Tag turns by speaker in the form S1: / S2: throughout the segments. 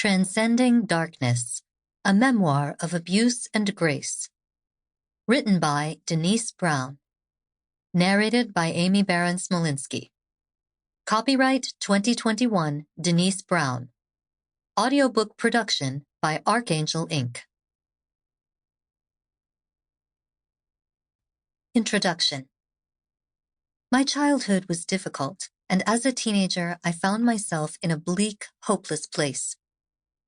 S1: Transcending Darkness, a Memoir of Abuse and Grace. Written by Denise Brown. Narrated by Barron-Smolinski. Copyright 2021, Denise Brown. Audiobook production by Archangel Inc. Introduction. My childhood was difficult, and as a teenager, I found myself in a bleak, hopeless place.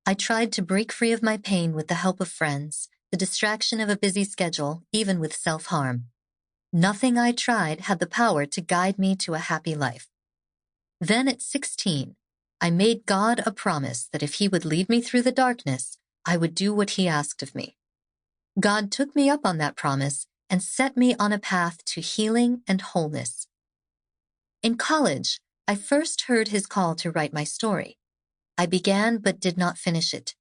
S1: I tried to break free of my pain with the help of friends, the distraction of a busy schedule, even with self-harm. Nothing I tried had the power to guide me to a happy life. Then at 16, I made God a promise that if He would lead me through the darkness, I would do what He asked of me. God took me up on that promise and set me on a path to healing and wholeness. In college, I first heard His call to write my story. I began but did not finish it.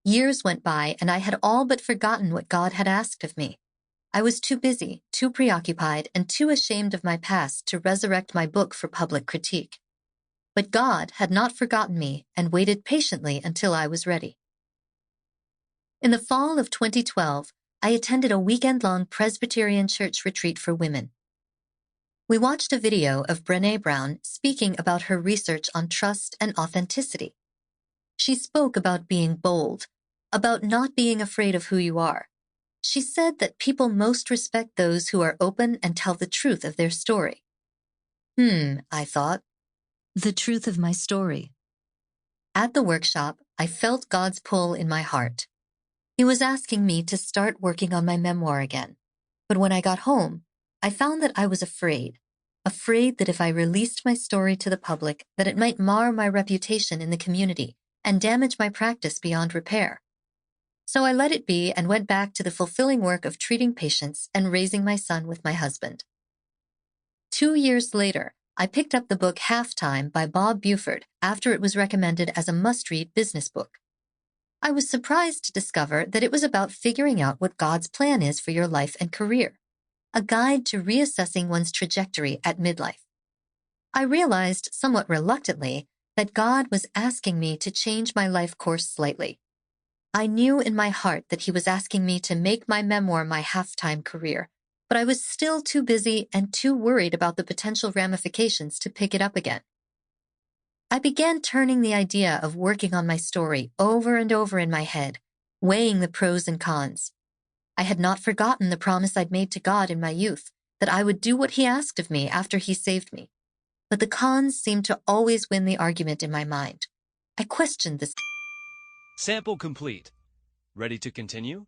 S1: Years went by and I had all but forgotten what God had asked of me. I was too busy, too preoccupied, and too ashamed of my past to resurrect my book for public critique. But God had not forgotten me and waited patiently until I was ready. In the fall of 2012, I attended a weekend-long Presbyterian church retreat for women. We watched a video of Denise Brown speaking about her research on trust and authenticity. She spoke about being bold, about not being afraid of who you are. She said that people most respect those who are open and tell the truth of their story. I thought. The truth of my story. At the workshop, I felt God's pull in my heart. He was asking me to start working on my memoir again. But when I got home, I found that I was afraid that if I released my story to the public, that it might mar my reputation in the community and damage my practice beyond repair. So I let it be and went back to the fulfilling work of treating patients and raising my son with my husband. 2 years later, I picked up the book Halftime by Bob Buford after it was recommended as a must-read business book. I was surprised to discover that it was about figuring out what God's plan is for your life and career, a guide to reassessing one's trajectory at midlife. I realized, somewhat reluctantly, that God was asking me to change my life course slightly. I knew in my heart that He was asking me to make my memoir my half-time career, but I was still too busy and too worried about the potential ramifications to pick it up again. I began turning the idea of working on my story over and over in my head, weighing the pros and cons. I had not forgotten the promise I'd made to God in my youth, that I would do what He asked of me after He saved me. But the cons seemed to always win the argument in my mind. I questioned this.
S2: Sample complete. Ready to continue?